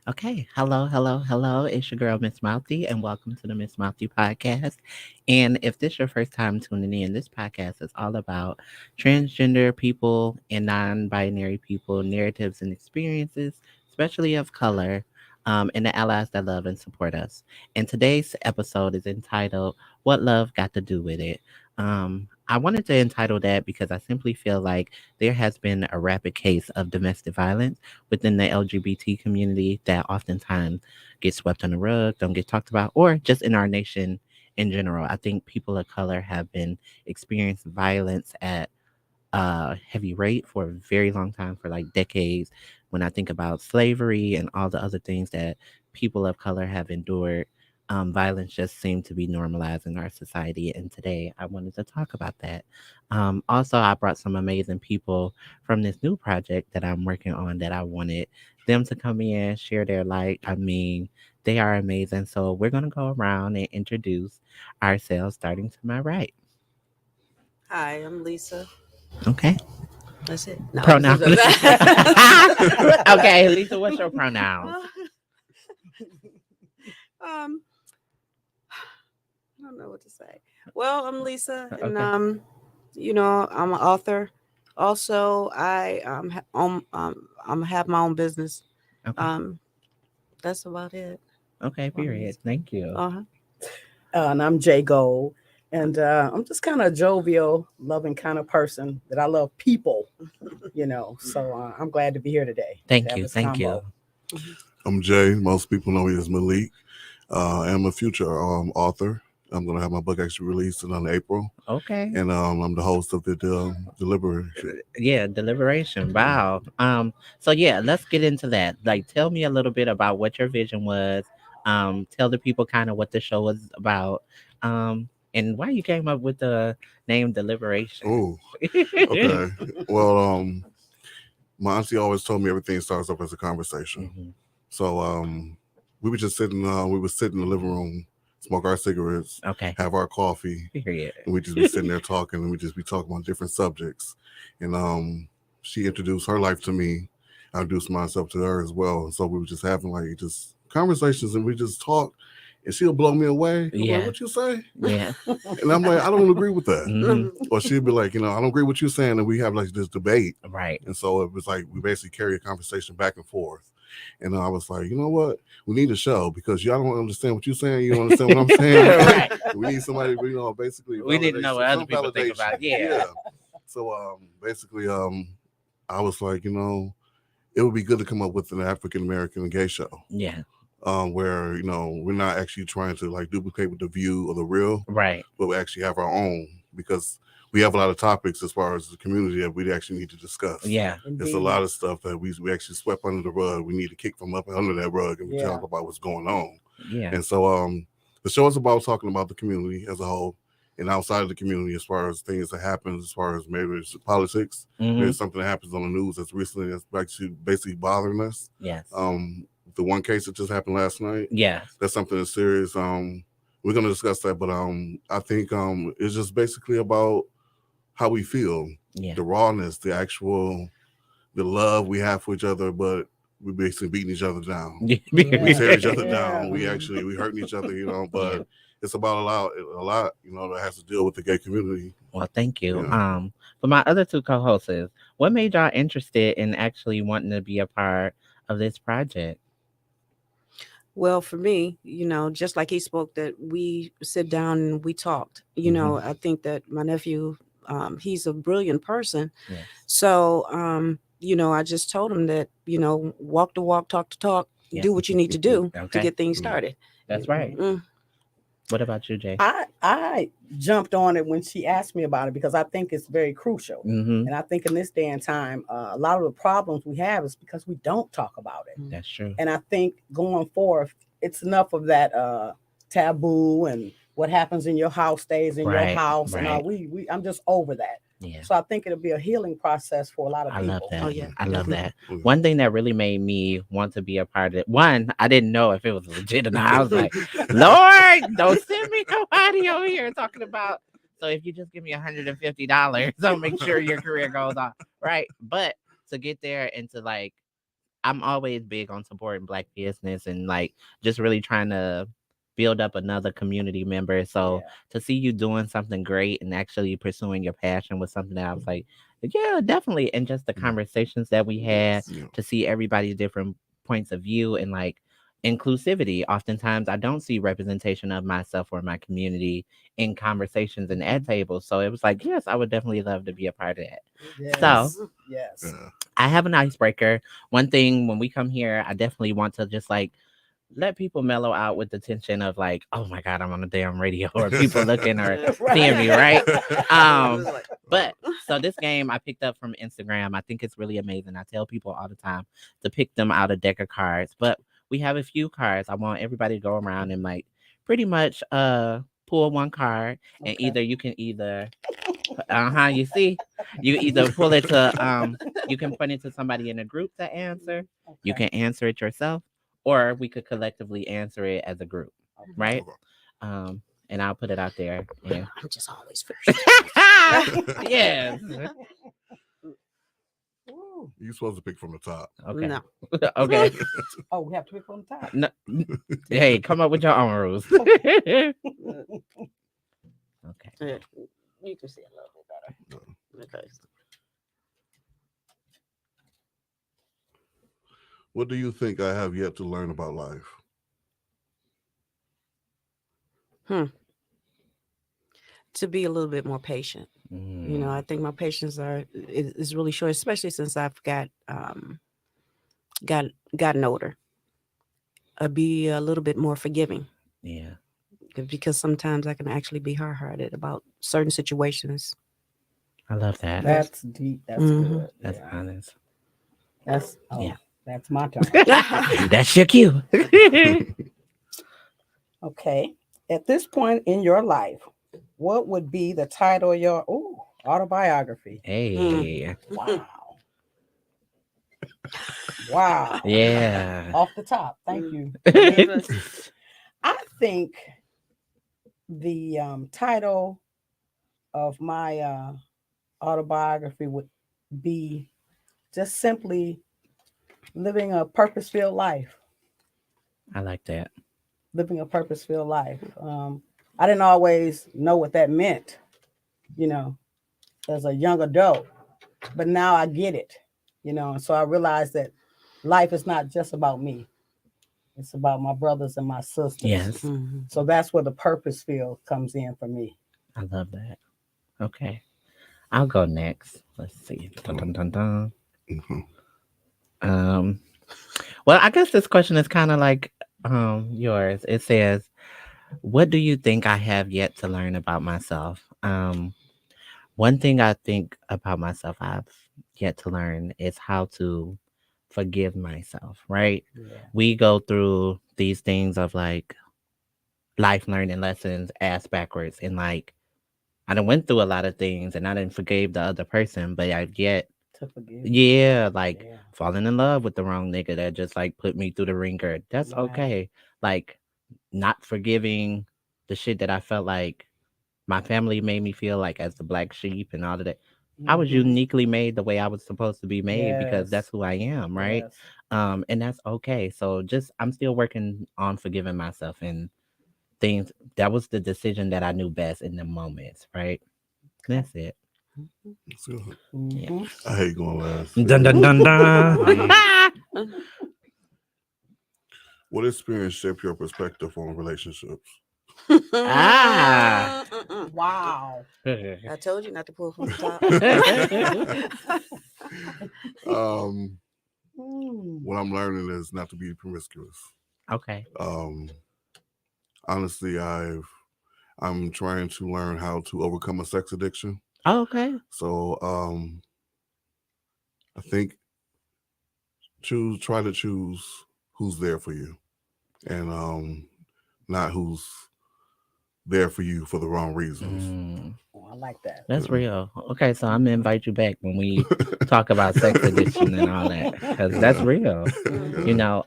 Okay. Hello. It's your girl, Missmouthy, and welcome to the Missmouthypodcast. And if this is your first time tuning in, this podcast is all about transgender people and non binary people, narratives and experiences, especially of color, and the allies that love and support us. And today's episode is entitled, What Love Got to Do with It? I wanted to entitle that because I simply feel like there has been a rapid case of domestic violence within the LGBT community that oftentimes get swept on the rug, don't get talked about, or just in our nation in general. I think people of color have been experiencing violence at heavy rate for a very long time, for like decades. When I think about slavery and all the other things that people of color have endured, violence just seemed to be normalized in our society. And today I wanted to talk about that. Also, I brought some amazing people from this new project that I'm working on that I wanted them to come in, share their light. I mean, they are amazing. So we're going to go around and introduce ourselves, starting to my right. Hi, I'm Lisa. Okay. That's it. No, I'm Pronoun. just Okay, Lisa, what's your pronouns? um, I don't know what to say. Well, I'm Lisa, and Okay. I'm an author. Also, I'm have my own business. Okay. Um, that's about it. Okay, period. Thank you. Uh huh. And I'm Jay Gold. And I'm just kind of a jovial, loving kind of person that I love people, So I'm glad to be here today to Thank have you. this Thank you. combo. I'm Jay. Most people know me as Malik. I am a future author. I'm going to have my book actually released in April. Okay. And I'm the host of the Deliberation. Yeah, deliberation. Wow. So yeah, let's get into that. Like tell me a little bit about what your vision was. Tell the people kind of what the show was about. And why you came up with the name Deliberation. Oh, okay. Well, my auntie always told me everything starts off as a conversation. Mhm. So we were just sitting, we would sit in the living room, smoke our cigarettes, Okay. have our coffee, Period. and we just be sitting there talking, and we just be talking about different subjects. And she introduced her life to me. I introduced myself to her as well. So we were just having like just conversations, and we just talk. And she'll blow me away. I'm Yeah. like, what you say? Yeah. And I'm like, I don't agree with that. Mhm. Or she'd be like, I don't agree with what you're saying. And we have like this debate. Right. And so it was like we basically carry a conversation back and forth. And I was like, you know what? We need a show because y'all don't understand what you're saying. You don't understand what I'm saying. Right. We need somebody, basically. We need to know what other people think validation. about it. Yeah. So basically, I was like, it would be good to come up with an African American gay show. Yeah. Where we're not actually trying to like duplicate with the View or the Real, Right. but we actually have our own because we have a lot of topics as far as the community that we actually need to discuss. Yeah. It's a lot of stuff that we actually swept under the rug. We need to kick from up under that rug and talk about what's going on. Yeah. And so the show is about talking about the community as a whole and outside of the community as far as things that happen, as far as maybe it's politics, maybe it's something that happens on the news that's recently that's actually basically bothering us. Yes. The one case that just happened last night. Yes. That's something that's serious. We're gonna discuss that, but I think it's just basically about how we feel, Yeah. the rawness, the love we have for each other, but we basically beating each other down. We tear each other down. We hurting each other, but it's about a lot, that has to deal with the gay community. Well, thank you. Yeah. For my other two co-hosts, what made y'all interested in actually wanting to be a part of this project? Well, for me, just like he spoke, that we sit down and we talked. I think that my nephew, he's a brilliant person. Yes. So, I just told him that, walk the walk, talk the talk, Yeah. do what you need to do to Okay. get things started. That's right. Mm. What about you, Jay? I jumped on it when she asked me about it because I think it's very crucial. Mm-hmm. And I think in this day and time, a lot of the problems we have is because we don't talk about it. That's true. And I think going forth, it's enough of that taboo and what happens in your house stays in your house. Right. And I'm just over that. Yeah. So I think it'll be a healing process for a lot of I people. love that. Oh, yeah. I love that. Mhm. One thing that really made me want to be a part of it. One, I didn't know if it was legit or not. I was like, Lord, don't send me nobody over here talking about. So if you just give me $150, I'll make sure your career goes on. Right. But to get there and to like I'm always big on supporting Black business and like just really trying to build up another community member. So Yeah. to see you doing something great and actually pursuing your passion was something that I was like, yeah, definitely. And just the conversations that we had, Yes. Yeah. to see everybody's different points of view and like inclusivity. Oftentimes I don't see representation of myself or my community in conversations and at tables. So it was like, yes, I would definitely love to be a part of that. So Yes. Yes. Yeah. I have an icebreaker. One thing when we come here, I definitely want to just like let people mellow out with the tension of like, oh my God, I'm on the damn radio, or people looking or seeing me, right? It was like, But so this game I picked up from Instagram. I think it's really amazing. I tell people all the time to pick them out a deck of cards. But we have a few cards. I want everybody to go around and like pretty much pull one card, and Okay. you can either you see, you either pull it to you can point it to somebody in a group to answer. You Okay. can answer it yourself, or we could collectively answer it as a group, right? Okay. And I'll put it out there. Yeah. I'm just always first. Yes. Ooh. You're supposed to pick from the top. Okay. No. Okay. Oh, we have to pick on top. No. Hey, come up with your own rules. Okay. Yeah, you can see a little bit better. Okay. What do you think I have yet to learn about life? To be a little bit more patient. You know, I think my patience is really short, especially since I've gotten older. I'll be a little bit more forgiving Yeah. because sometimes I can actually be hard-hearted about certain situations. I love that. That's deep. That's Mhm. good. That's Yeah. honest. That's Yeah. That's my turn. That's your cue. Okay. At this point in your life, what would be the title of your autobiography? Hey. Wow. Wow. Yeah. Off the top. Thank you. I think the title of my autobiography would be just simply living a purpose-filled life. I like that. Living a purpose-filled life. I didn't always know what that meant, you know, as a young adult, but now I get it, you know. And so I realized that life is not just about me. It's about my brothers and my sisters. Yes. Mhm. So that's where the purpose field comes in for me. I love that. Okay. I'll go next. Let's see. Dun, dun, dun, dun. Mhm. Well, I guess this question is kind of like yours. It says, what do you think I have yet to learn about myself? One thing I think about myself I've yet to learn is how to forgive myself, right? Yeah. We go through these things of like life learning lessons ass backwards, and like I done went through a lot of things and I didn't forgave the other person, but I yet To forgive. yeah, like Yeah. falling in love with the wrong nigga that just like put me through the ringer. That's Right. okay. Like not forgiving the shit that I felt like my family made me feel like as the black sheep and all of that. I was Mhm. uniquely made the way I was supposed to be made because Yes. that's who I am, right? Yes. And that's okay. So just I'm still working on forgiving myself and things. That was the decision that I knew best in the moments, right? That's it. That's good. Yeah. Mhm. I hate going last. Dun dun dun dun. What experience shaped your perspective on relationships? Ah. Wow. I told you not to pull from the top. What I'm learning is not to be promiscuous. Okay. Honestly, I'm trying to learn how to overcome a sex addiction. Oh, okay. So I think try to choose who's there for you, and not who's there for you for the wrong reasons. Mm, Oh, I like that. that's real. Okay, so I'm gonna invite you back when we talk about sex addiction and all that, because that's real. You know.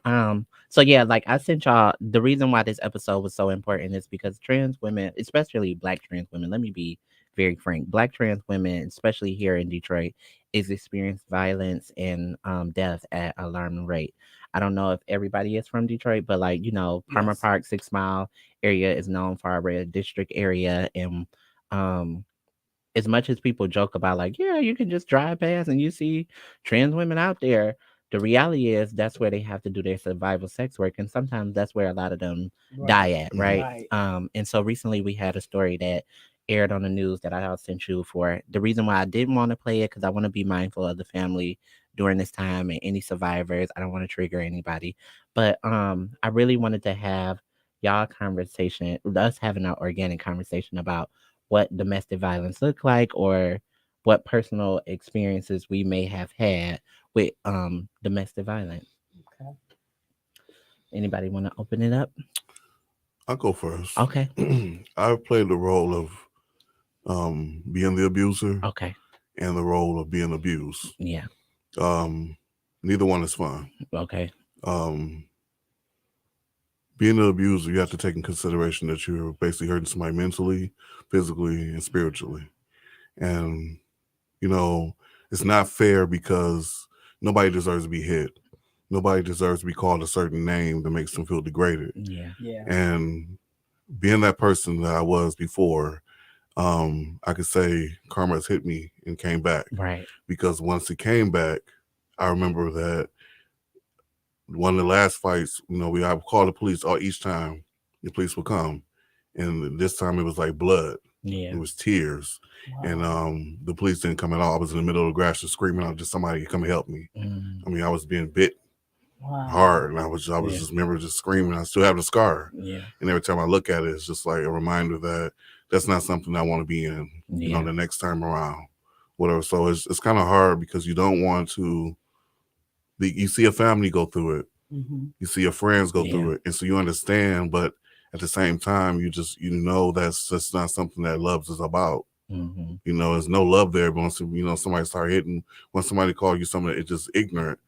So yeah, like I sent y'all. The reason why this episode was so important is because trans women, especially Black trans women, let me be very frank. Black trans women, especially here in Detroit, is experiencing violence and death at alarming rate. I don't know if everybody is from Detroit, but like Palmer Yes. Park, 6 Mile area is known for our red district area, and um, as much as people joke about like, yeah, you can just drive past and you see trans women out there, the reality is that's where they have to do their survival sex work, and sometimes that's where a lot of them die Right. at, right? Right. And so recently we had a story that aired on the news that I sent you for. The reason why I didn't want to play it because I want to be mindful of the family during this time and any survivors. I don't want to trigger anybody, but I really wanted to have y'all conversation, us having an organic conversation about what domestic violence look like, or what personal experiences we may have had with domestic violence. Okay. Anybody want to open it up? I'll go first. Okay. I've played the role of being the abuser Okay. and the role of being abused. Yeah. Neither one is fun. Okay. Um, being an abuser, you have to take in consideration that you're basically hurting somebody mentally, physically, and spiritually. And, you know, it's not fair because nobody deserves to be hit. Nobody deserves to be called a certain name that makes them feel degraded. Yeah. Yeah. And being that person that I was before, I could say karma has hit me and came back. Right. Because once it came back, I remember that one of the last fights, I would call the police each time the police would come. And this time it was like blood. Yeah. It was tears. Wow. And the police didn't come at all. I was in the middle of the grass just screaming out, just somebody come help me. Mm. I mean, I was being bit Wow. hard, and I was Yeah. just remember just screaming. I still have the scar. Yeah. And every time I look at it, it's just like a reminder that that's not something I want to be in, Yeah. the next time around, whatever. So it's kind of hard because you don't want to you see a family go through it. Mm-hmm. You see your friends go Yeah. through it. And so you understand, but at the same time, that's just not something that love is about. Mm-hmm. There's no love there. But once, somebody start hitting, when somebody calls you something that it's just ignorant,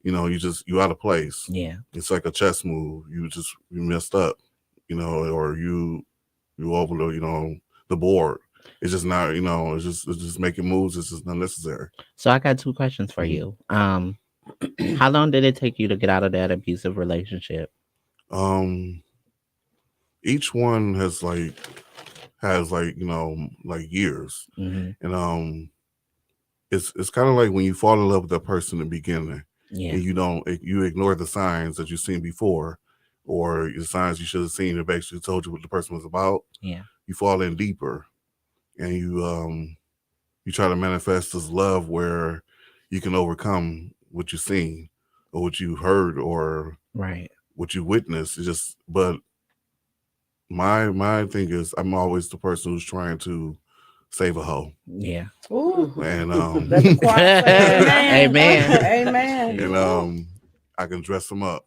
you out of place. Yeah. It's like a chess move. You messed up, or you over the board. It's just not, it's just making moves. It's just unnecessary. So I got two questions for you. How long did it take you to get out of that abusive relationship? Each one has like like years, Mm-hmm. and it's kind of like when you fall in love with that person in the beginning, Yeah. and you ignore the signs that you've seen before, or the signs you should have seen that basically told you what the person was about. Yeah. You fall in deeper, and you try to manifest this love where you can overcome what you've seen or what you heard or Right. what you witnessed. But my thing is I'm always the person who's trying to save a hoe. Yeah. Ooh. And Let the choir say Amen. Amen. and I can dress them up.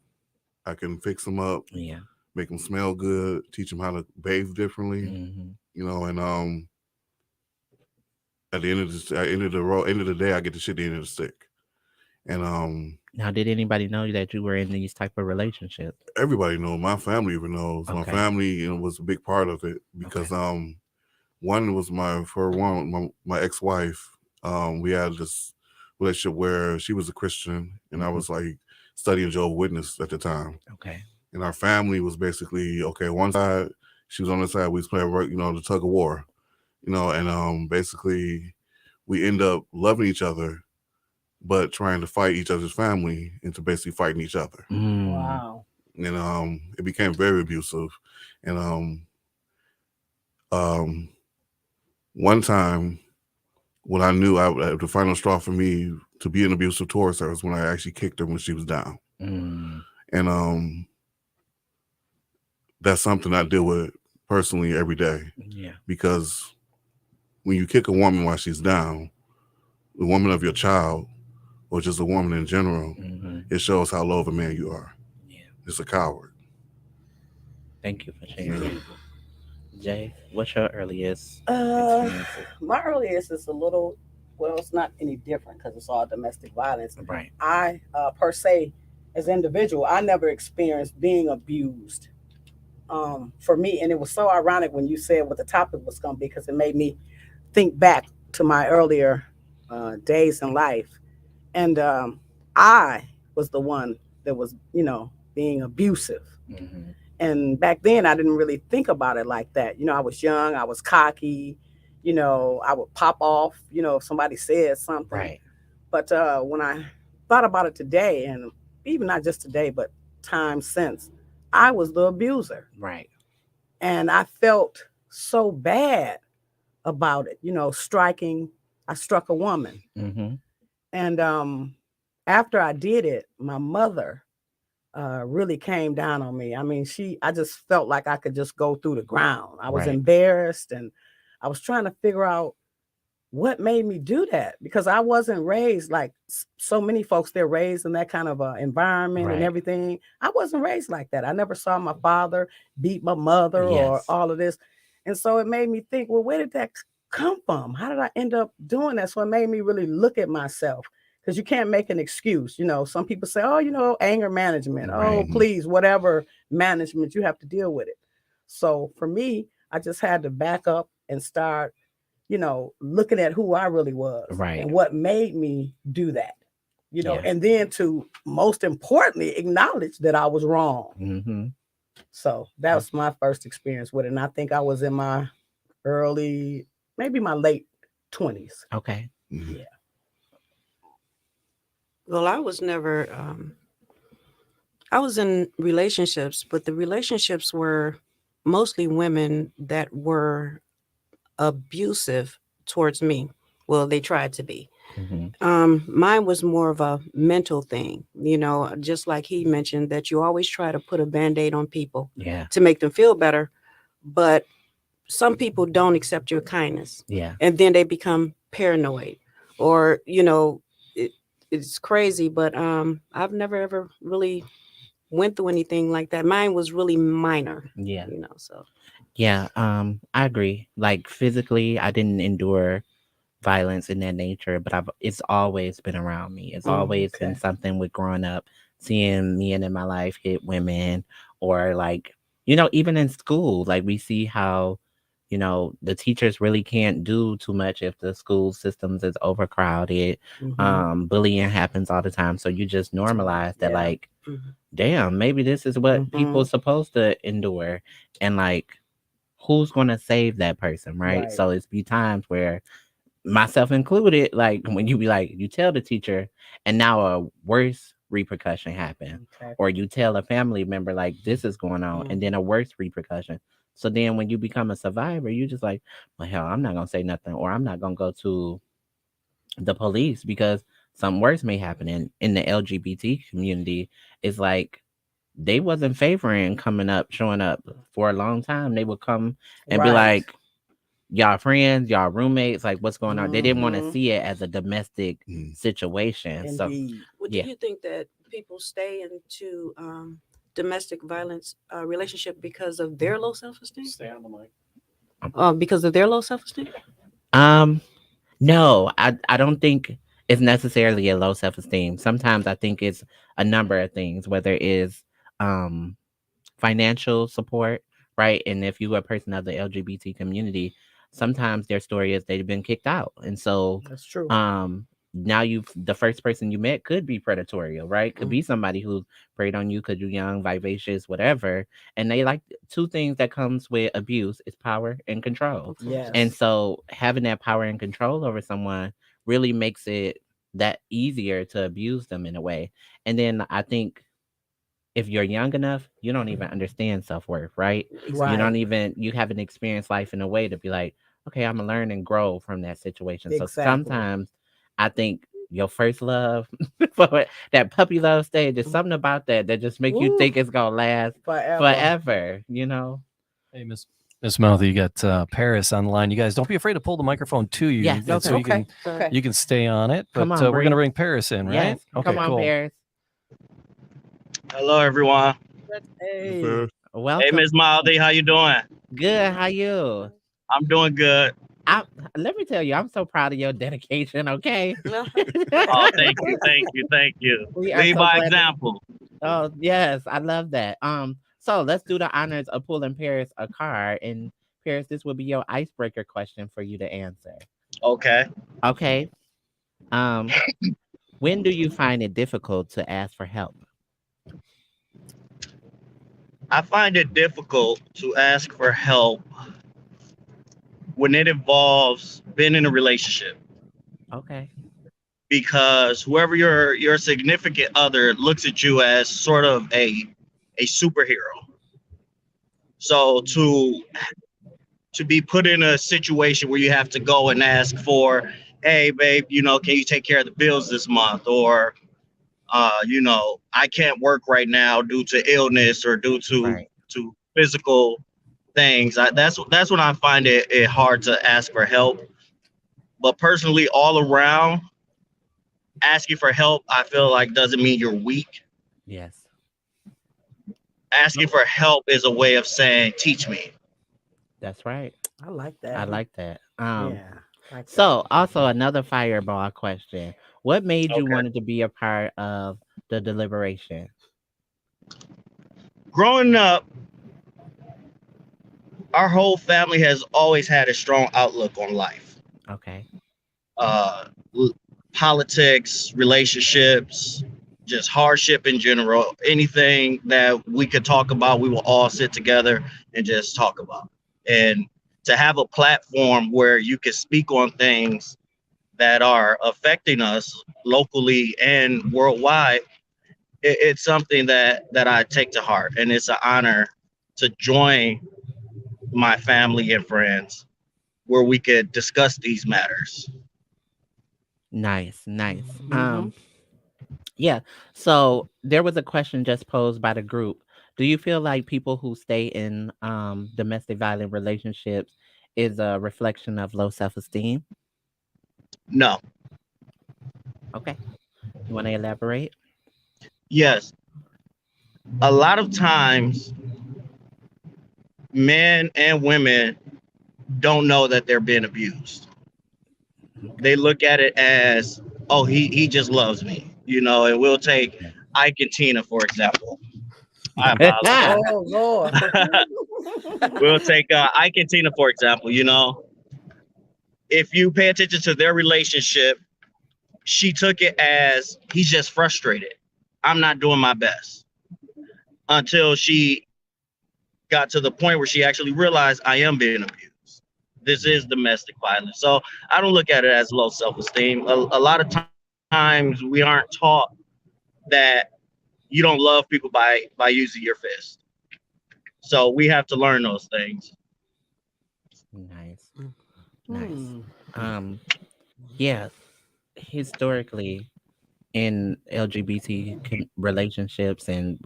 I can fix them up, Yeah. make them smell good, teach them how to bathe differently, Mm-hmm. and at the end of the day, I get the shit the end of the stick. And Now, did anybody know that you were in these type of relationships? everybody knows. My family even knows. My Okay. family, was a big part of it because one was my ex-wife. We had this relationship where she was a Christian and I was like studying Jehovah's Witness at the time. Okay. And our family was basically okay. One side, she was on the side. We was playing, the tug of war, and basically we end up loving each other, but trying to fight each other's family into basically fighting each other. Mm. Wow. And it became very abusive. And one time when I knew the final straw for me to be an abusive towards her was when I actually kicked her when she was down. Mm. And that's something I deal with personally every day. Yeah. Because when you kick a woman while she's down, the woman of your child, or just a woman in general, it shows how low of a man you are. Yeah. It's a coward. Thank you for sharing. Jay, what's your earliest Uh, experiences? my earliest is a little, well, it's not any different because it's all domestic violence. Right. I, per se, as an individual, I never experienced being abused. For me, and it was so ironic when you said what the topic was going to be because it made me think back to my earlier days in life, and I was the one that was, being abusive. Mm-hmm. And back then, I didn't really think about it like that. I was young, I was cocky. I would pop off. If somebody said something. Right. But when I thought about it today, and even not just today, but time since, I was the abuser. Right. And I felt so bad about it, striking. I struck a woman. Mm-hmm. And after I did it, my mother really came down on me. I mean, I just felt like I could just go through the ground. I was Right. embarrassed, and I was trying to figure out what made me do that, because I wasn't raised like so many folks. They're raised in that kind of environment and Right. everything. I wasn't raised like that. I never saw my father beat my mother or Yes. all of this. And so it made me think, well, where did that come from? How did I end up doing that? So it made me really look at myself, because you can't make an excuse. Some people say, oh, anger management. Oh, Right. please, whatever management, you have to deal with it. So for me, I just had to back up and start looking at who I really was Right. and what made me do that, Yeah. and then to most importantly, acknowledge that I was wrong. Mm-hmm. So that was my first experience with it. And I think I was in my early, maybe my late 20s. Okay. Mhm. Yeah. Well, I was never. I was in relationships, but the relationships were mostly women that were abusive towards me. Well, they tried to be. Mm-hmm. Mine was more of a mental thing, just like he mentioned that you always try to put a band-aid on people Yeah. to make them feel better. But some people don't accept your kindness, Yeah. and then they become paranoid, or it, it's crazy. But I've never ever really went through anything like that. Mine was really minor, Yeah. so. Yeah. I agree. Like physically, I didn't endure violence in that nature, but it's always been around me. It's always been Okay. something with growing up, seeing men in my life hit women, or like, even in school, like we see how, the teachers really can't do too much if the school systems is overcrowded. Mm-hmm. Bullying happens all the time. So you just normalize that, Yeah. like, Mhm. damn, maybe this is what people Mm-hmm. are supposed to endure. And like, who's going to save that person, right? Right. So it's be times where, myself included, like when you be like, you tell the teacher and now a worse repercussion happen, Okay. or you tell a family member like this is going on, and then a worse repercussion. So then when you become a survivor, you just like, well, hell, I'm not gonna say nothing, or I'm not gonna go to the police because something worse may happen. In the LGBT community, it's like they wasn't favoring coming up, showing up for a long time. They would come and be Right. like, y'all friends, y'all roommates, like what's going on? They didn't want to Mm-hmm. see it as a domestic Mhm. situation. So Indeed. Well, do yeah. you think that people stay into domestic violence relationship because of their low self-esteem? Stay on the mic. Because of their low self-esteem? Um no, I don't think it's necessarily a low self-esteem. Sometimes I think it's a number of things, whether it's um financial support, right? And if you are a person of the LGBT community, sometimes their story is they've been kicked out. And so That's true. now the first person you met could be predatory, right? Could Mm. be somebody who preyed on you because you're young, vivacious, whatever. And they like two things that comes with abuse is power and control. Of course. Yes. And so having that power and control over someone really makes it that easier to abuse them in a way. And then I think if you're young enough, you don't even understand self-worth, right? You don't Right. even, you haven't experienced life in a way to be like, okay, I'm gonna learn and grow from that situation. So Exactly. sometimes I think your first love, for that puppy love stage, there's something about that just make you Ooh, think it's gonna last forever. forever. Hey, Miss Mouthy, you got Paris on the line. You guys don't be afraid to pull the microphone to you, Yes. and so Okay. Okay. you can stay on it. But Come on, we're gonna Bree. bring Paris in, right? Yes. Okay, Come on, cool. Paris. Hello, everyone. Hey. Hey, Welcome. Miss Mouthy, how you doing? Good. How you? I'm doing good. Let me tell you, I'm so proud of your dedication. Okay. Oh, thank you, thank you, thank you. We are Lead so by glad. example. Oh yes, I love that. So let's do the honors of pulling Paris a card, and Paris, this will be your icebreaker question for you to answer. Okay. Okay. Um, when do you find it difficult to ask for help? I find it difficult to ask for help when it involves being in a relationship Okay. because whoever your significant other looks at you as sort of a superhero. So to be put in a situation where you have to go and ask for, hey babe, can you take care of the bills this month? Or I can't work right now due to illness or due Right. to physical things. That's when I find it hard to ask for help. But personally, all around, asking for help, I feel like doesn't mean you're weak. Yes. Asking for help is a way of saying, teach me. That's right. I like I that. like that. Yeah. Like that. So also another fireball question. What made you Okay. wanted to be a part of the deliberation? Growing up, our whole family has always had a strong outlook on life. Okay. Uh, l- Politics, relationships, just hardship in general. Anything that we could talk about, we will all sit together and just talk about. And to have a platform where you can speak on things that are affecting us locally and worldwide, it's something that I take to heart, and it's an honor to join my family and friends where we could discuss these matters. Nice, nice. Mm-hmm. Yeah. So there was a question just posed by the group. Do you feel like people who stay in domestic violent relationships is a reflection of low self-esteem? No, Okay. You want to elaborate? yes, a lot of times men and women don't know that they're being abused. They look at it as, oh, he just loves me, and we'll take Yeah. Ike and Tina, for example. I apologize. Oh Lord. We'll take Ike and Tina, for example. If you pay attention to their relationship, she took it as he's just frustrated. I'm not doing my best until she got to the point where she actually realized I am being abused. This is domestic violence. So I don't look at it as low self-esteem. A lot of times we aren't taught that you don't love people by using your fist. So we have to learn those things. Nice. Nice. Hmm. Um, yeah, historically in LGBT relationships and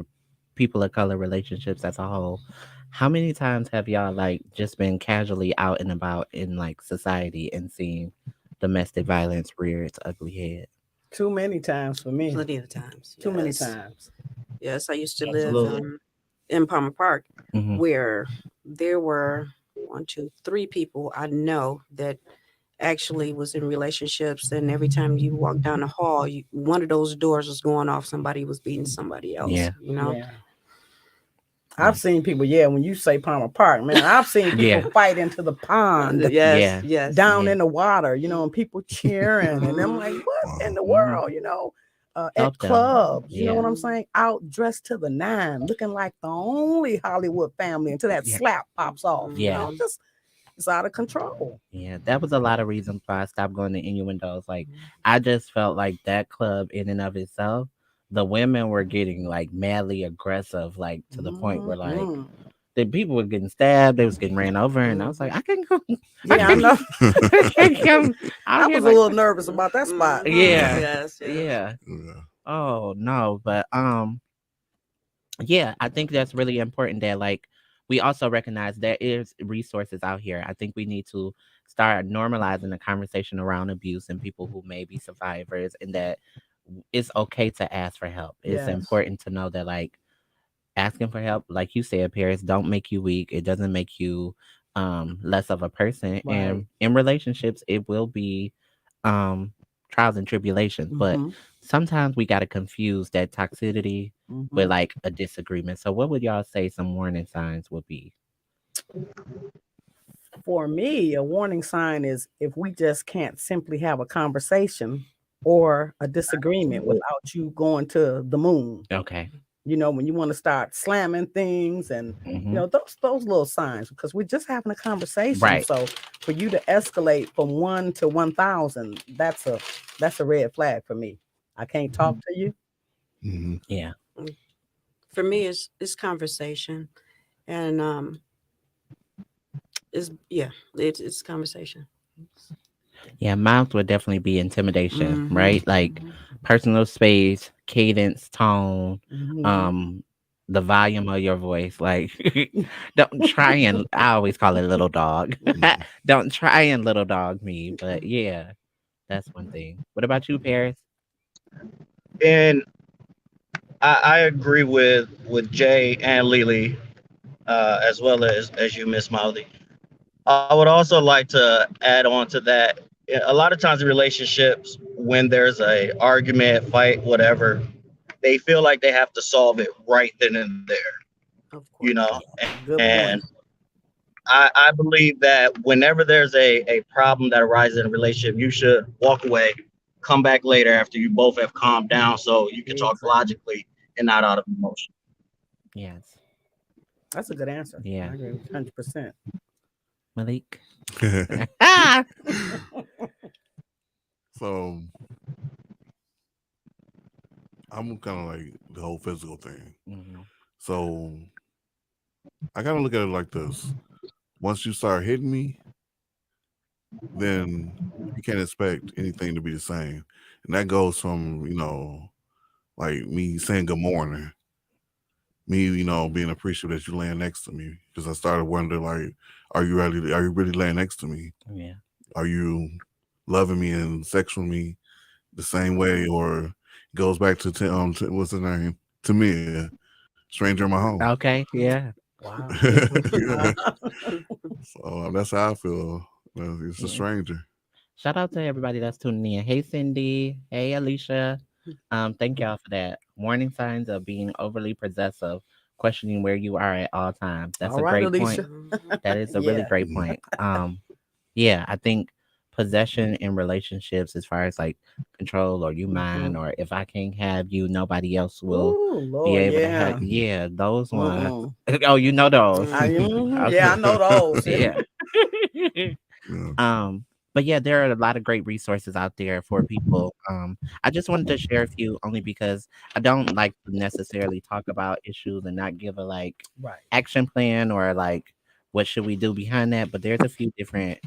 people of color relationships as a whole, how many times have y'all like just been casually out and about in like society and seen domestic violence rear its ugly head? Too many times for me. Plenty of times. Too many Yes. times. Yes, I used to live Absolutely. in Palmer Park, Hmm. where there were one, two, three people I know that actually was in relationships, and every time you walk down the hall, one of those doors was going off. Somebody was beating somebody else. Yeah. Yeah. Yeah. I've seen people, yeah, when you say Palmer Park, man, I've seen people Yeah. fight into the pond Yes, Yeah. yes. down Yeah. in the water, and people cheering. And I'm like, what in the Mhm. world, at Help them. clubs, you know Yeah. what I'm saying? Out dressed to the nine, looking like the only Hollywood family until that Yeah. slap pops off. Yeah. Just it's out of control. Yeah, that was a lot of reasons why I stopped going to innuendos. Like, I just felt like that club in and of itself, the women were getting like madly aggressive, like to the point where like Mhm. the people were getting stabbed, they was getting ran over, and I was like, I can't go, I Yeah, I can't, know. I can't come out I here was a like, little nervous about that spot. yeah, Yes, yes. yeah. Yeah. Oh no, but yeah, I think that's really important that like we also recognize there is resources out here. I think we need to start normalizing the conversation around abuse and people who may be survivors, and that it's okay to ask for help. It's Yes. important to know that like asking for help, like you said, Paris, don't make you weak. It doesn't make you less of a person. Right. And in relationships it will be trials and tribulations, but Mhm. sometimes we got to confuse that toxicity with Mhm. like a disagreement. So what would y'all say some warning signs would be? for me, a warning sign is if we just can't simply have a conversation or a disagreement without you going to the moon. Okay. When you want to start slamming things and Mm-hmm. those little signs, because we're just having a conversation. Right. So for you to escalate from 1 to 1,000, that's a red flag for me. I can't talk to you. Mhm. Yeah. For me, it's conversation, and it's conversation. Yeah, mouth would definitely be intimidation, Mhm. right? Like personal space, cadence, tone, Mhm. the volume of your voice. Like don't try and I always call it little dog. Mhm. Don't try and little dog me. But yeah, that's one thing. What about you, Paris? And I agree with Jay and Lily, as well as you, Miss Mouthy. I would also like to add on to that. A lot of times in relationships, when there's a argument, fight, whatever, they feel like they have to solve it right then and there, Of you course. know. Good And point. I believe that whenever there's a problem that arises in a relationship, you should walk away, come back later after you both have calmed down, so you can talk Exactly. logically and not out of emotion. Yes. That's a good answer. Yeah. I agree with 100%. Malik. So I'm kind of like the whole physical thing. Mhm. So I kind of look at it like this: once you start hitting me, then you can't expect anything to be the same, and that goes from like me saying good morning, me being appreciative that you laying next to me, because I started wondering like, are you ready? Are you really laying next to me? Yeah. Are you loving me and sexual me the same way, or goes back to what's the name? Tamia, stranger in my home. Okay. Yeah. Wow. Yeah. So that's how I feel. It's a Yeah. stranger. Shout out to everybody that's tuning in. Hey, Cindy. Hey, Alicia. Thank y'all for that. Warning signs of being overly possessive, questioning where you are at all times. That's All a right, great point. Alicia. Mhm. That is a really Yeah. great point. Yeah, I think possession in relationships, as far as like control or you mine, Mhm. or if I can't have you, nobody else will Ooh, be Lord, able to have. yeah. Yeah, those ones. Mm-mm. Oh, you know those. Yeah, I Okay. know those. Yeah. Yeah. Um, but yeah, there are a lot of great resources out there for people. I just wanted to share a few only because I don't like to necessarily talk about issues and not give a like Right. action plan or like what should we do behind that. But there's a few different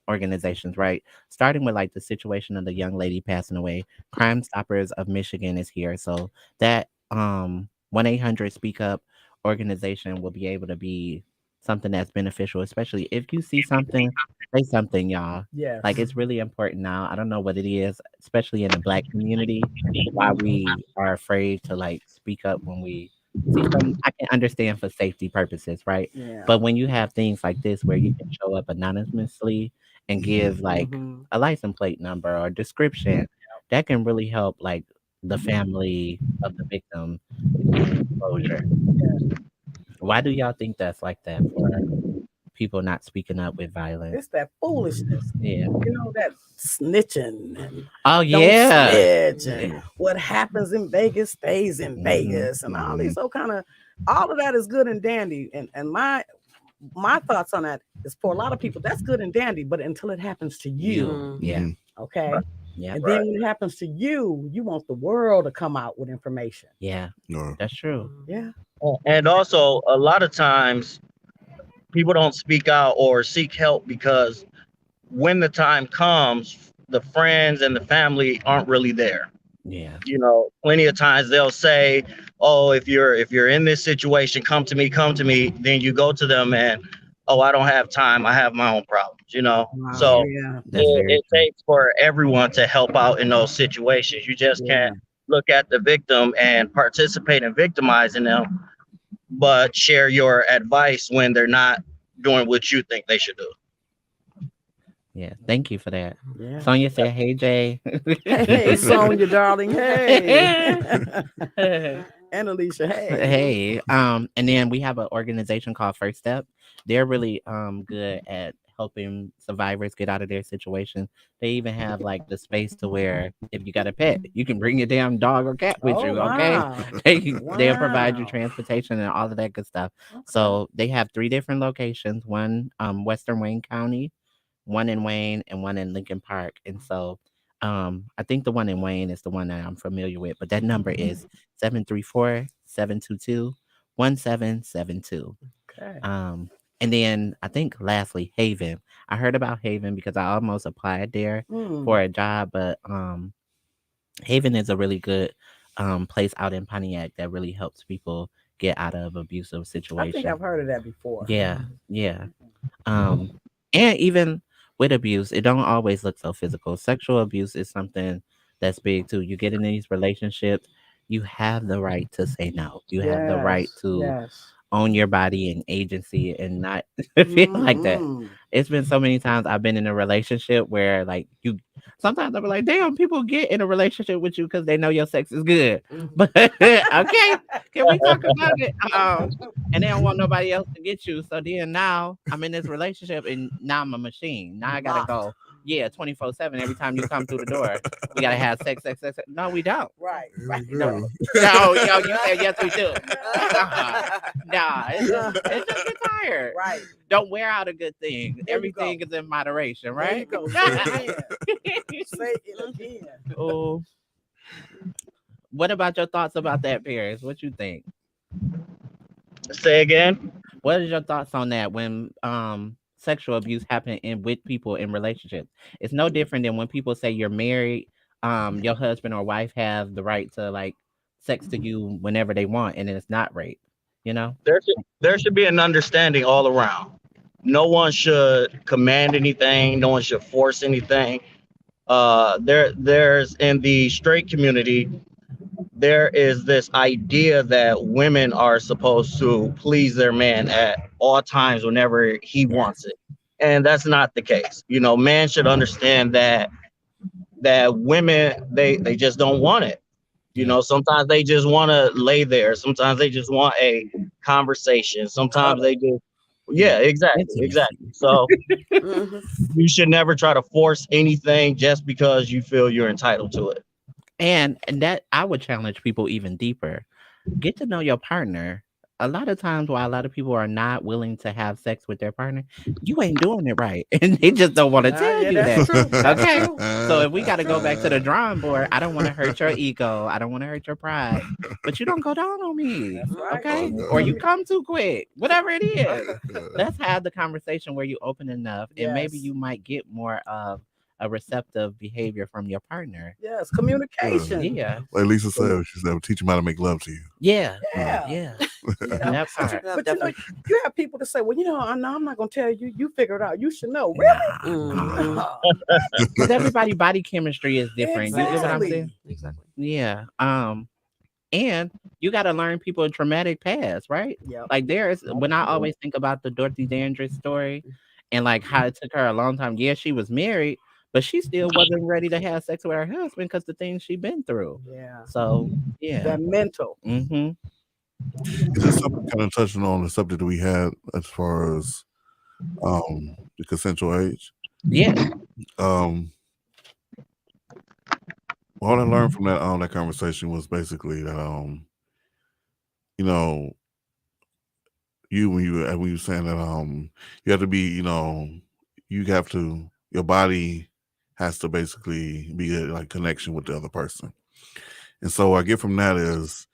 organizations, right? Starting with like the situation of the young lady passing away. Crime Stoppers of Michigan is here. So that 1-800 Speak Up organization will be able to be something that's beneficial, especially if you see something, say something, y'all. Yes. Like it's really important now. I don't know what it is, especially in the Black community, why we are afraid to like speak up when we see something. I can understand for safety purposes, right? Yeah. But when you have things like this where you can show up anonymously and give like Mhm. a license plate number or description, that can really help like the family of the victim get closure. Why do y'all think that's like that for people not speaking up with violence? It's that foolishness. Yeah. That snitching and Oh don't yeah. snitch and Yeah. what happens in Vegas stays in Mhm. Vegas and all these all of that is good and dandy. And my thoughts on that is for a lot of people, that's good and dandy, but until it happens to you. Mhm. Yeah. Okay. Yeah. And then when it happens to you, you want the world to come out with information. Yeah. No. That's true. Yeah. And also, a lot of times people don't speak out or seek help because when the time comes, the friends and the family aren't really there. Yeah. Plenty of times they'll say, "Oh, if you're in this situation, come to me, come to me." Then you go to them and, "Oh, I don't have time. I have my own problems." Wow. Yeah. So Yeah. That's very it true. takes for everyone to help out in those situations. You just Yeah. can't look at the victim and participate in victimizing them, but share your advice when they're not doing what you think they should do. Yeah. Thank you for that. Yeah. Sonia said, "Hey Jay." Hey, Sonia, darling. Hey. And Alicia, hey. Hey, and then we have an organization called First Step. They're really good at helping survivors get out of their situation. They even have like the space to where if you got a pet, you can bring your damn dog or cat with Oh, you. Okay, wow. they'll provide you Wow. transportation and all of that good stuff. Okay. So they have 3 different locations: one Western Wayne County, one in Wayne, and one in Lincoln Park. And so I think the one in Wayne is the one that I'm familiar with, but that number is 734-722-1772. Okay. And then I think lastly, Haven. I heard about Haven because I almost applied there Mm. for a job, but Haven is a really good place out in Pontiac that really helps people get out of abusive I think situations. I've heard of that before. Yeah, yeah. And even with abuse, it don't always look so physical. Sexual abuse is something that's big too. You get in these relationships, you have the right to say no. You have the right Yes. to Yes. own your body and agency and not feel like that. Mhm. It's been so many times I've been in a relationship where like you sometimes I'll be like, damn, people get in a relationship with you because they know your sex is good. But okay, can we talk about it? And they don't want nobody else to get you. So then now I'm in this relationship and now I'm a machine. Now I gotta Locked. go. Yeah, 24/7. Every time you come through the door, we gotta have sex, sex, sex. Sex. No, we don't. Right. Yeah, Right. we No, do. no, yo, you said yes, we do. Nah, it's just get tired. Right. Don't wear out a good thing. There you Everything go. is in moderation, There you right? go. Say it again. Say it again. Oh, what about your thoughts about that, Paris? What you think? Say again. What is your thoughts on that when sexual abuse happen in with people in relationships? It's no different than when people say you're married, your husband or wife have the right to like sex to you whenever they want, and it's not rape. You know? There should be an understanding all around. No one should command anything. No one should force anything. There's in the straight community, there is this idea that women are supposed to please their man at all times whenever he wants it, and that's not the case. Man should understand that women, they just don't want it. Yeah. Sometimes they just want to lay there. Sometimes they just want a conversation. Sometimes they just, Yeah. yeah, exactly, Intimacy. exactly. So Mhm. you should never try to force anything just because you feel you're entitled to it. And that I would challenge people even deeper. Get to know your partner. A lot of times why a lot of people are not willing to have sex with their partner, you ain't doing it right. And they just don't want to tell Yeah, you that's that. true. That's Okay. true. So if we got to go back to the drawing board, I don't want to hurt your ego. I don't want to hurt your pride. But you don't go down on me. That's right. Okay. Oh, Or no. you come too quick. Whatever it is. Yeah. Let's have the conversation where you open enough and maybe Yes. you might get more of a receptive behavior from your partner. Yes. Communication. Yeah. Like Lisa said, she said, teach him how to make love to you. Yeah. Yeah. Yeah. You know, That part. Yeah, but you know, definitely. you have people that say, "Well, I'm not going to tell you. You figure it out. You should know." Really? Mhm. Because everybody body chemistry is different. You get what I'm saying? Exactly. Exactly. Yeah. And you got to learn people traumatic past, right? Yep. Like there's when I always think about the Dorothy Dandridge story and like how it took her a long time. Yeah, she was married, but she still wasn't ready to have sex with her husband because the things she'd been through. Yeah. So yeah. That mental. Mm-hmm. Is this something kind of touching on the subject that we had as far as the consensual age? Yeah. What I learned from that conversation was basically that you know, when you were saying that you have to be, you have to, your body has to basically be a like connection with the other person. And so what I get from that is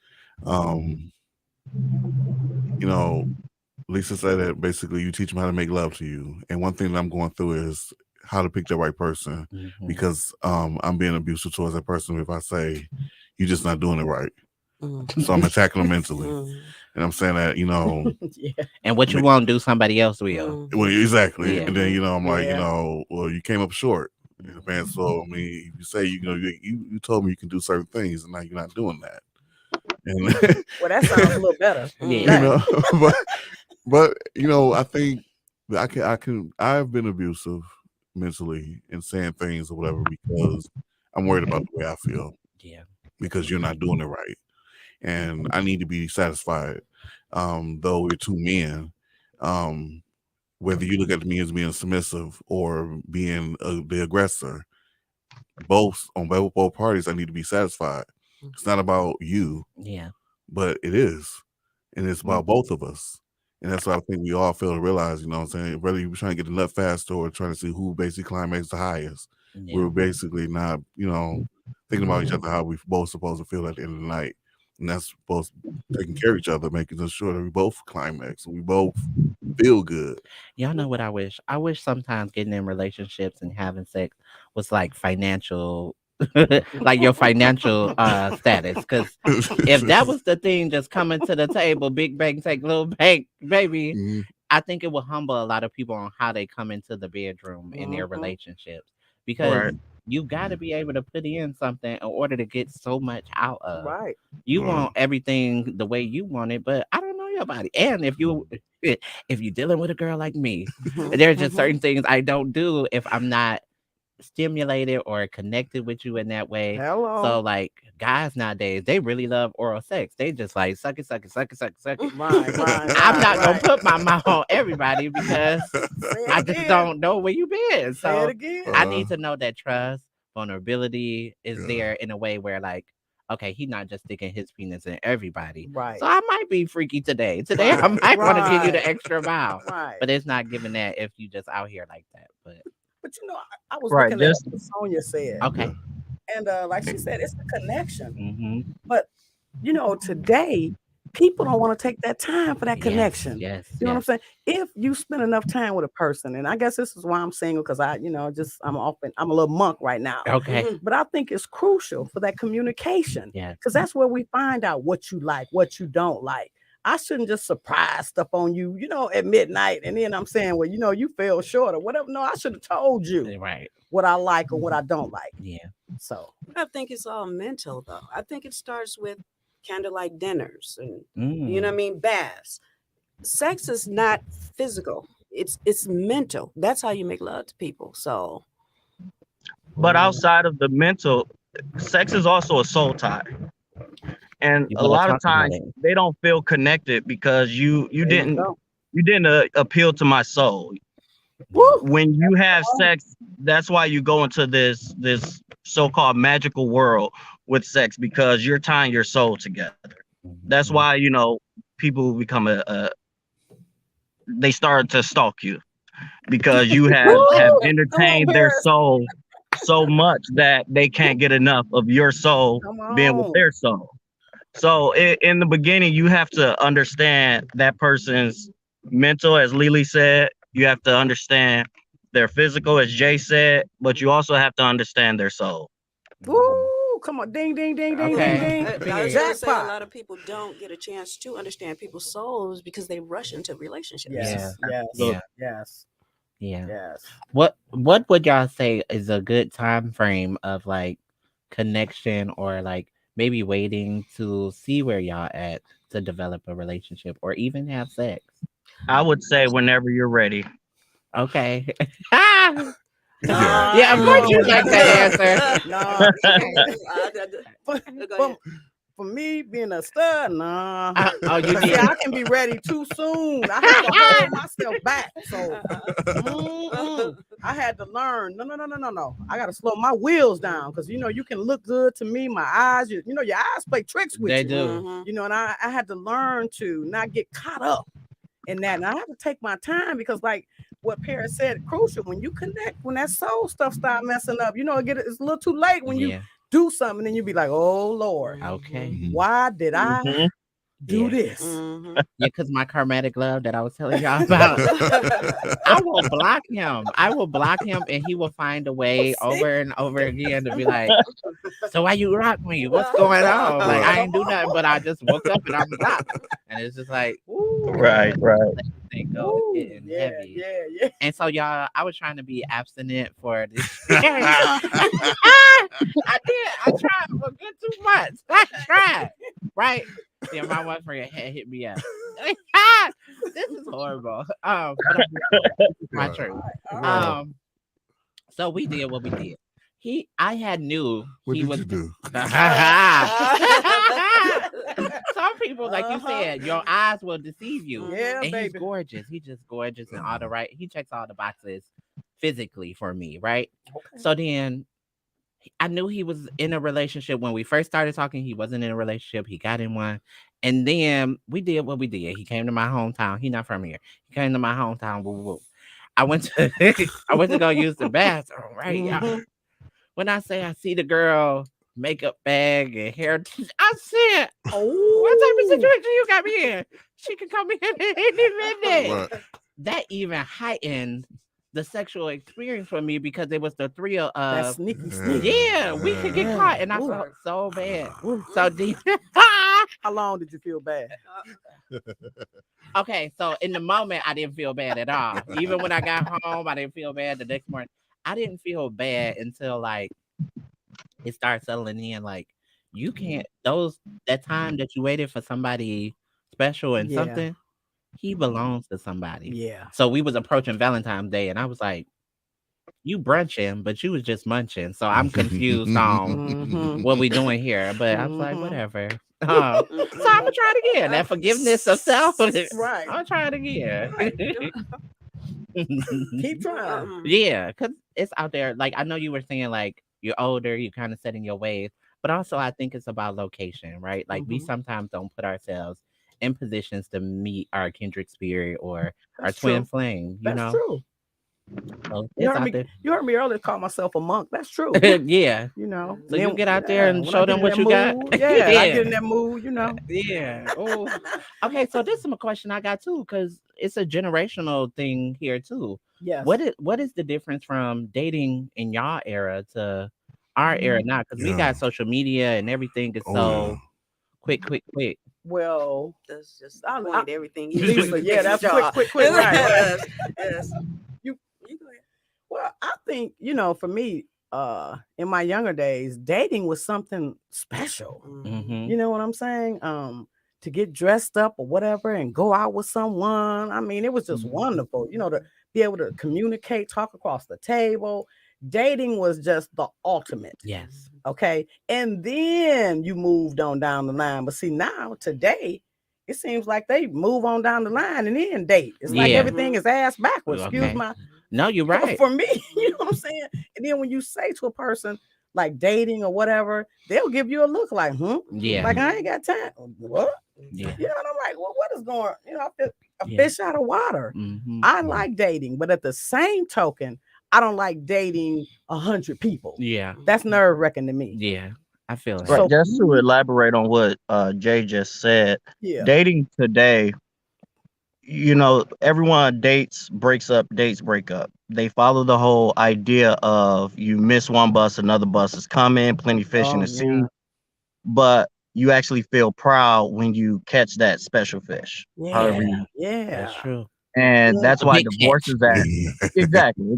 Lisa said that basically you teach them how to make love to you. And one thing that I'm going through is how to pick the right person Mhm. because I'm being abusive towards that person if I say you're just not doing it right. Mhm. So I'm attacking them mentally. Mhm. And I'm saying that, Yeah. And what you won't do, somebody else will. Mhm. well, exactly. Yeah. And then, I'm like, Yeah. well, you came up short. Man, so I mean, if you say you told me you can do certain things, and now you're not doing that. And Well, that sounds a little better. Yeah. but I think that I've been abusive mentally and saying things or whatever because I'm worried about the way I feel Yeah. because you're not doing it right. and I need to be satisfied. Though we're two men, whether you look at me as being submissive or being the aggressor, on both parties, I need to be satisfied. It's not about you, Yeah. but it is, and it's about both of us. And that's what I think we all fail to realize, you know what I'm saying? Whether you're trying to get the nut faster or trying to see who basically climax the highest, Yeah. we're basically not, thinking about each other, how we both supposed to feel at the end of the night. And that's supposed to taking care of each other, making sure that we both climax and we both feel good. Y'all know what I wish? I wish sometimes getting in relationships and having sex was like financial, like your financial status. Because if that was the thing, just coming to the table, big bank, take little bank, baby, Mhm. I think it will humble a lot of people on how they come into the bedroom in their relationships. Because Right. you got to be able to put in something in order to get so much out of. Right. You Right. want everything the way you want it, but I don't know your body. And if you're dealing with a girl like me, there's just certain things I don't do if I'm not stimulated or connected with you in that way. Hello. So like guys nowadays, they really love oral sex. They just like suck it, suck it, suck it, suck it, suck it. Right. I'm not gonna right. put my mouth on everybody because Say it I just again. don't know where you been. Say it So again. I need to know that trust, vulnerability is Yeah. there in a way where like, okay, he's not just sticking his penis in everybody. Right. So I might be freaky today. Today I Right, might want to give you the right. extra mile. Right. But it's not giving that if you just out here like that. But But I was Right, looking at just what Sonia said, okay. and like she said, it's a connection. Mm-hmm. But today people don't want to take that time for that connection. Yes. You know what I'm saying? If you spend enough time with a person, and I guess this is why I'm single, because I'm a little monk right now. Okay. But I think it's crucial for that communication, Yes. because that's where we find out what you like, what you don't like. I shouldn't just surprise stuff on you, at midnight, and then I'm saying, well, you fell short or whatever. No, I should have told you Right. what I like or what I don't like. Yeah. So I think it's all mental, though. I think it starts with candlelight dinners and baths. Sex is not physical; it's mental. That's how you make love to people. So, but outside of the mental, sex is also a soul tie. And You a better lot of talk about times it. they don't feel connected because you there you didn't go. appeal to my soul. Woo! When you have sex, that's why you go into this so-called magical world with sex, because you're tying your soul together. That's why people become they start to stalk you, because you have Woo! entertained Come their on, soul so much that they can't get enough of your soul Come being with on. their soul. So in the beginning, you have to understand that person's mental, as Lily said. You have to understand their physical, as Jay said, but you also have to understand their soul. Woo! Come on, ding, ding, ding, ding, Okay. ding, ding. I was going to say a Jackpot. lot of people don't get a chance to understand people's souls because they rush into relationships. Yes, Yeah. yes. What would y'all say is a good time frame of like connection, or like maybe waiting to see where y'all at to develop a relationship or even have sex? I would say whenever you're ready. Okay. Nah, Yeah, of course you no, like that answer. No. For me, being a stud, nah. Oh, you See, did. I can be ready too soon. I have to hold myself back. So I had to learn. No. I got to slow my wheels down, because you can look good to me. My eyes, your eyes play tricks with They you. do. And I had to learn to not get caught up in that. And I have to take my time, because like what Paris said, crucial, when you connect, when that soul stuff start messing up, it's a little too late when you do something, and you be like, oh Lord, Okay. why did I do this? Yeah, because my karmatic love that I was telling y'all about, I will block him. And he will find a way over and over again to be like, so why you rock me? What's going on? Like, I ain't do nothing, but I just woke up and I'm blocked. And it's just like, ooh, Right. thing go. It's getting heavy. Yeah. And so, y'all, I was trying to be abstinent for this. I did. I tried, but it too much. I tried. Right? Yeah, my boyfriend had hit me up. This is horrible. But this is my truth. So we did what we did. I had knew What he did was. you do? people, like you said, your eyes will deceive you. Yeah, And he's baby. gorgeous. He's just gorgeous and all the right. He checks all the boxes physically for me, right? Okay. So then I knew he was in a relationship when we first started talking. He wasn't in a relationship. He got in one. And then we did what we did. He came to my hometown. He's not from here. He came to my hometown. Woo, woo. I went to I went to go use the bathroom, right? Mhm. When I say I see the girl makeup bag and hair, I said, "Oh, what type of situation you got me in? She can come in any minute." Right. That even heightened the sexual experience for me because it was the thrill That of, sneaky Yeah. sneak. yeah, we could get Yeah. caught, and I Ooh. felt so bad. Ooh. So deep. How long did you feel bad? Okay, so in the moment, I didn't feel bad at all. Even when I got home, I didn't feel bad. The next morning, I didn't feel bad until like it started settling in. Like you can't that time that you waited for somebody special and Yeah. something, he belongs to somebody. Yeah. So we was approaching Valentine's Day, and I was like, "You brunching, but you was just munching." So I'm confused on Mhm. what we doing here. But I was like, Mhm. whatever. So I'm gonna try it again. That forgiveness of self. Right. I'll try it again. Keep trying. Yeah, because it's out there. Like I know you were saying, like you're older, you kind of set in your ways, but also I think it's about location, right? Like we Mhm. sometimes don't put ourselves in positions to meet our kindred spirit or our That's twin true. flame. That's true. So You it's heard out me. there. You heard me earlier call myself a monk. That's true. Yeah. You know. So you get out there yeah, and when I show get them in what that you got. mood, yeah, I get in that mood. You know. Yeah. Oh. Okay. So this is a question I got too, because it's a generational thing here too. Yes. What is the difference from dating in y'all era to our era now? Because we Yeah. got social media and everything is Oh, so yeah. quick. Well, That's just I- point everything. Lisa, yeah, that's quick, right? Yes, yes. You You go ahead. Well, I think, for me, in my younger days, dating was something special. Mm-hmm. You know what I'm saying? To get dressed up or whatever and go out with someone. I mean, it was just wonderful, to be able to communicate, talk across the table. Dating was just the ultimate. Yes. Okay. And then you moved on down the line. But see, now, today, it seems like they move on down the line and then date. It's like Yeah. everything is ass backwards. Excuse Okay. my No, you're right. for me, you know what I'm saying? And then when you say to a person like dating or whatever, they'll give you a look like, Yeah. like I ain't got time. What? Yeah. And I'm like, well, what is going? I feel a Yeah. fish out of water. Mm-hmm. I like dating, but at the same token, I don't like dating 100 people. Yeah. That's nerve wracking to me. Yeah. I feel it. Right. So- Just to elaborate on what Jay just said, Yeah. dating today, everyone dates, breaks up, dates, break up. They follow the whole idea of you miss one bus, another bus is coming, plenty fish in Oh, the sea. yeah. But you actually feel proud when you catch that special fish. However Yeah. you, Yeah. That's true. and Yeah. that's A why big divorce catch. is at exactly.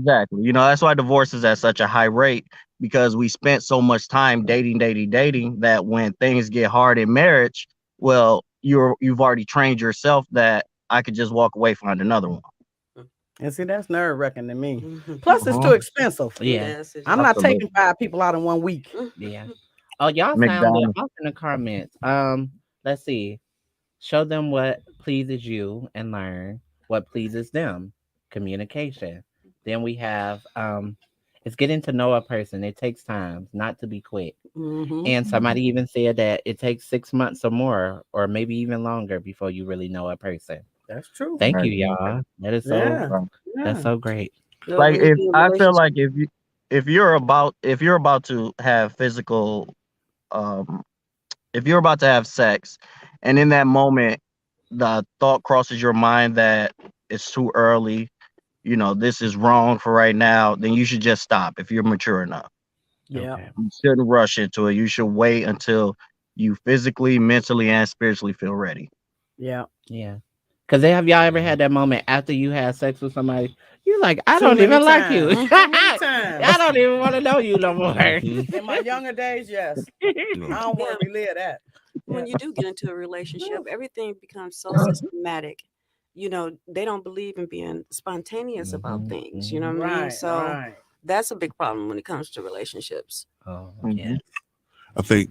That's why divorce is at such a high rate because we spent so much time dating that when things get hard in marriage, well, you've already trained yourself that I could just walk away, find another one. And see, that's nerve wracking to me. Mhm. Plus, it's too expensive. Yeah. Yes, it I'm is. not Absolutely. taking 5 people out in 1 week. Yeah. Oh, y'all sound McDonald's. off in the comments. Let's see. Show them what pleases you and learn what pleases them. Communication. Then we have it's getting to know a person. It takes time, not to be quick. Mhm. And somebody even said that it takes 6 months or more, or maybe even longer before you really know a person. That's true. Thank you, Right. y'all. That is so Yeah. that's Yeah. so great. Well, Like when you if be in a I feel relationship- like if you're about to have physical um if you're about to have sex and in that moment the thought crosses your mind that it's too early, this is wrong for right now, then you should just stop if you're mature enough. Yeah. Okay. You shouldn't rush into it. You should wait until you physically, mentally, and spiritually feel ready. Yeah. Yeah. Because have y'all ever had that moment after you had sex with somebody? You're like, I Too don't many even like you. times. Too many times. I don't even want to know you no more. In my younger days, yes. I don't want to relive that. when Yeah. you do get into a relationship, everything becomes so systematic. They don't believe in being spontaneous about Mhm, things. You know what I mean? Right. So Right. that's a big problem when it comes to relationships. Oh, Mhm. yeah. I think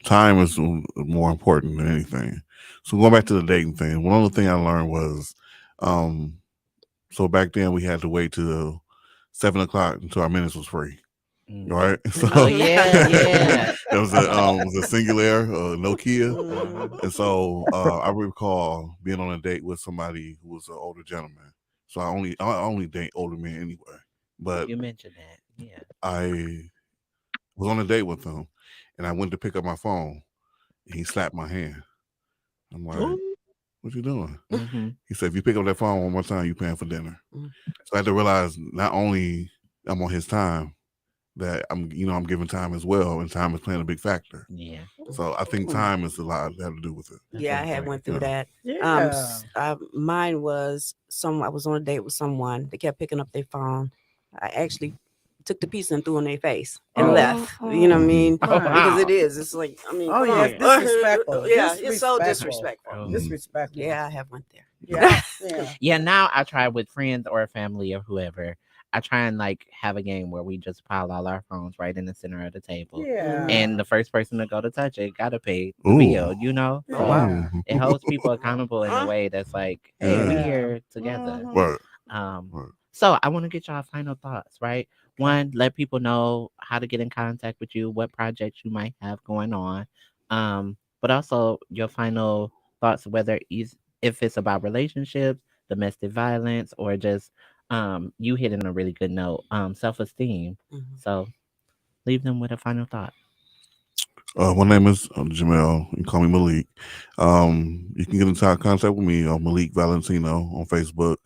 time is more important than anything. So going back to the dating thing, one of the things I learned was, so back then we had to wait till 7 o'clock until our minutes was free. Mm. Right, so Oh yeah. it was a singular Nokia, Mhm. and so I recall being on a date with somebody who was an older gentleman. So I only date older men anyway, but You mentioned that. Yeah. I was on a date with him, and I went to pick up my phone, and he slapped my hand. I'm like, Ooh. "What you doing?" Mm-hmm. He said, "If you pick up that phone one more time, you paying for dinner." Mm. So I had to realize not only I'm on his time, that I'm giving time as well, and time is playing a big factor. Yeah. So I think time is a lot that have to do with it. That's Yeah, I so had great. went through Yeah. that. Yeah. Mine was I was on a date with someone. They kept picking up their phone. I actually took the piece and threw in their face and Oh. left. You know what I mean? Oh, Right. Because wow. it is. It's like, I mean, Oh come yeah, on. it's disrespectful. Yeah, it's so Disrespectful. disrespectful. Oh. Disrespectful. Yeah, I have went there. Yeah. Yeah. Yeah, now I try with friends or family or whoever. I try and like have a game where we just pile all our phones right in the center of the table. Yeah. And the first person to go to touch it gotta pay the Ooh. bill, you know? Oh, So wow. it holds people accountable in a way that's like, hey, we Yeah. here together. Mhm. Right. Um, Right. so I want to get y'all final thoughts, right? One, let people know how to get in contact with you, what projects you might have going on. But also your final thoughts, whether if it's about relationships, domestic violence, or just you hitting a really good note, self-esteem. Mhm. So leave them with a final thought. My name is Jamel. You can call me Malik. You can get in contact with me on Malik Valentino on Facebook.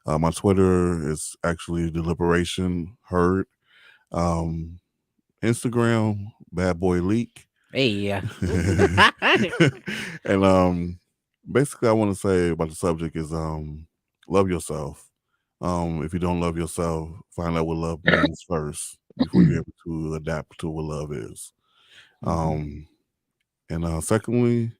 My Twitter is actually Deliberation Heard. Um, Instagram, Bad Boy Leak. Hey. And basically I want to say about the subject is love yourself. If you don't love yourself, find out what love means first before you're able to adapt to what love is. And secondly,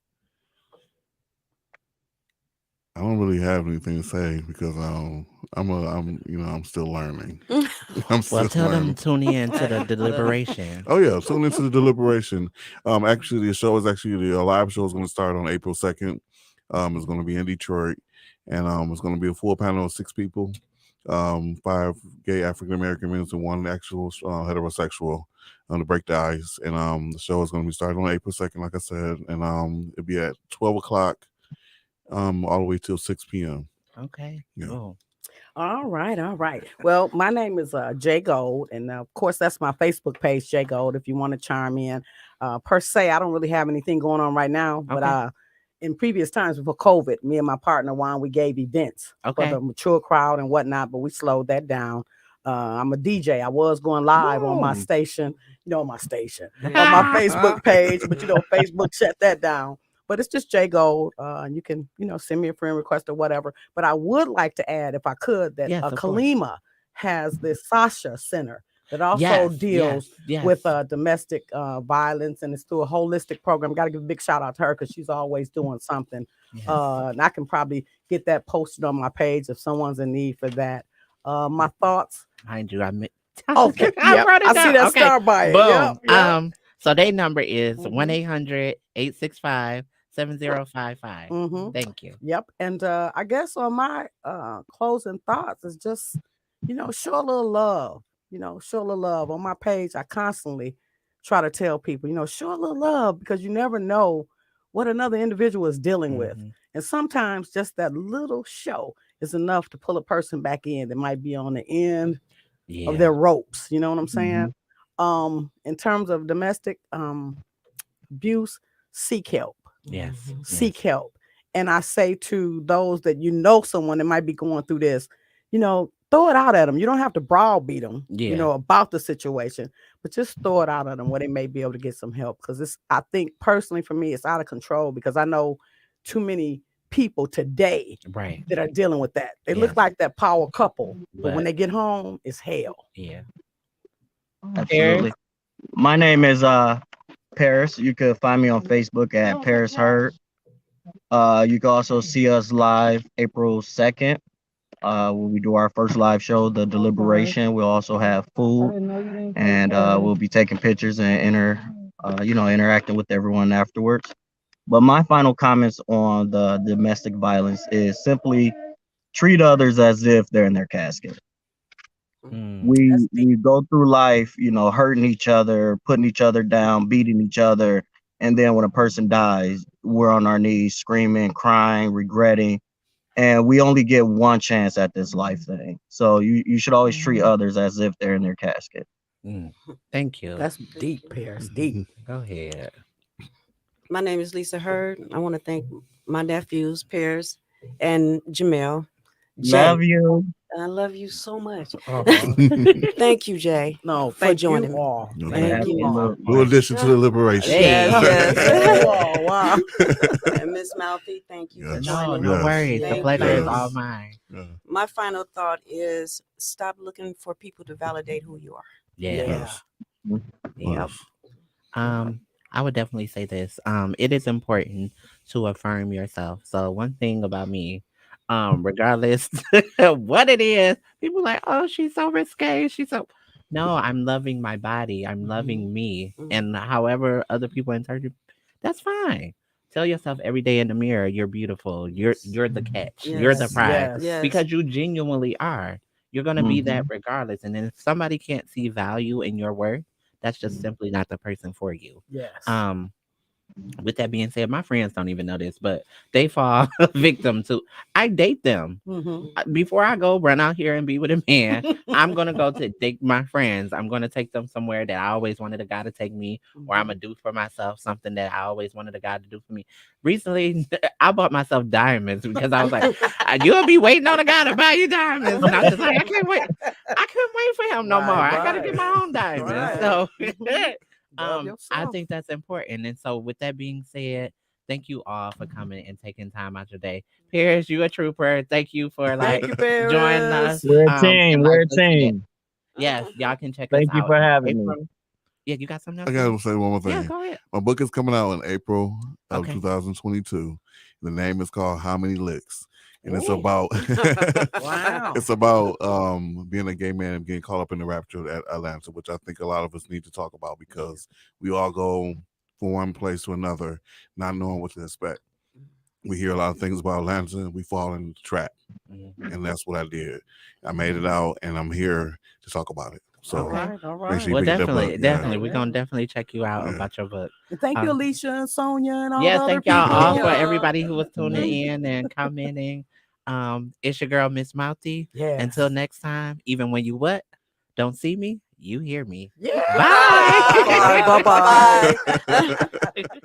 I don't really have anything to say because I'm still learning. I'm Well, still tell them learning. to tune in to the deliberation. Oh yeah, tune into the Deliberation. Actually, the show is actually the live show is going to start on April 2nd. It's going to be in Detroit, and it's going to be a full panel of 6 people, 5 gay African American men and 1 actual heterosexual, to break the ice. And the show is going to be starting on April 2nd, like I said, and it'll be at 12 o'clock, all the way till 6 p.m. Okay. Yeah. Cool. All right, all right. Well, my name is Jay Gold, and of course, that's my Facebook page, Jay Gold. If you want to chime in, per se, I don't really have anything going on right now, but Okay. in previous times before COVID, me and my partner Juan, we gave events for Okay. the mature crowd and whatnot, but we slowed that down. I'm a DJ. I was going live on my Boom. station, on my station, on Yeah. my Facebook page, but Facebook shut that down. But it's just Jay Gold. And you can, send me a friend request or whatever. But I would like to add, if I could, that Yes, of course. Kalima has the Sasha Center that also Yes, deals yes. with domestic violence, and it's through a holistic program. Got to give a big shout out to her because she's always doing something. Yes. And I can probably get that posted on my page if someone's in need for that. My thoughts. Mind you, Okay, I yep. wrote it I down. see that Okay. star by it. Boom. Yep. So their number is Mhm. 1-800-865-7055. Mhm. Thank you. Yep. And I guess on my closing thoughts is just, show a little love. Show a little love. On my page, I constantly try to tell people, show a little love because you never know what another individual is dealing with. Mhm. And sometimes just that little show is enough to pull a person back in that might be on the end of Yeah. their ropes. You know what I'm Mhm. saying? In terms of domestic abuse, seek help. Yes. Mhm. Seek help. And I say to those that someone that might be going through this, throw it out at them. You don't have to browbeat them, Yeah. about the situation, but just throw it out at them where they may be able to get some help. Because I think personally for me, it's out of control because I know too many people today Right. that are dealing with that. They Yes. look like that power couple, but when But they get home, it's hell. yeah. Absolutely. My name is Paris. You could find me on Facebook at Paris Heard. You can also see us live April 2nd. When we do our first live show, the Deliberation. We'll also have food, and we'll be taking pictures and interacting with everyone afterwards. But my final comments on the domestic violence is simply treat others as if they're in their casket. Mm. We That's deep. we go through life, hurting each other, putting each other down, beating each other, and then when a person dies, we're on our knees screaming, crying, regretting, and we only get one chance at this life thing. So you should always treat others as if they're in their casket. Mm. Thank you. That's deep, Paris. Deep. Go ahead. My name is Lisa Hurd. I want to thank my nephews, Pears, and Jamel. Jay, Love you. I love you so much. Uh-huh. Thank you, Jay, No, for thank joining you me. all. No, Thank you. Absolutely. New addition to Deliberation. Hey. Yes, yes. Oh, wow. And Miss Mouthy, thank you for Yes. No, joining no me. worries. The Thank pleasure is you. all mine. Yeah. My final thought is stop looking for people to validate who you are. Yeah. Yes. Yep. Yes. I would definitely say this. It is important to affirm yourself. So one thing about me, regardless of what it is, people like, oh, she's so risque. She's so no, I'm loving my body. I'm loving me. Mhm. And however other people interpret, that's fine. Tell yourself every day in the mirror, you're beautiful. You're the catch. You're the Yes. prize. Yes. Yes. Because you genuinely are. You're gonna be that Mhm. regardless. And then if somebody can't see value in your worth, that's just Mm. simply not the person for you. Yes. Um, with that being said, my friends don't even know this, but they fall victim to. I date them. Mm-hmm. Before I go run out here and be with a man, I'm gonna go to date my friends. I'm gonna take them somewhere that I always wanted a guy to take me, or I'm gonna do for myself something that I always wanted a guy to do for me. Recently, I bought myself diamonds because I was like, "You'll be waiting on a guy to buy you diamonds," and I'm just like, "I can't wait. I couldn't wait for him no more. I gotta get my own diamonds." Right. So, Love I yourself. think that's important. And so, with that being said, thank you all for coming and taking time out your day. Paris, you a trooper. Thank you for Thank you, joining Paris. us. We're a team. And We're like a they said, team. yes, y'all can check us Thank you out for in having me. April. Yeah, you got something I else? gotta say one more Yeah, thing. go ahead. My book is coming out in April of Okay. 2022. The name is called How Many Licks, and it's Ooh. about Wow. it's about being a gay man and getting caught up in the rapture at Atlanta, which I think a lot of us need to talk about because we all go from one place to another, not knowing what to expect. We hear a lot of things about Atlanta and we fall in the trap. Mhm. And that's what I did. I made it out and I'm here to talk about it. So All Okay. right. All make right. sure you Well, pick that book. definitely. Yeah. We're gonna definitely check you out Yeah. about your book. And thank you, Um, Alicia and Sonia and all Yeah, the other thank y'all all people. for Yeah. everybody who was tuning Mhm. in and commenting. It's your girl, Miss Mouthy. Yes. Until next time, even when you what? Don't see me, you hear me. Yeah. Bye. Bye. Bye. Bye. Yeah.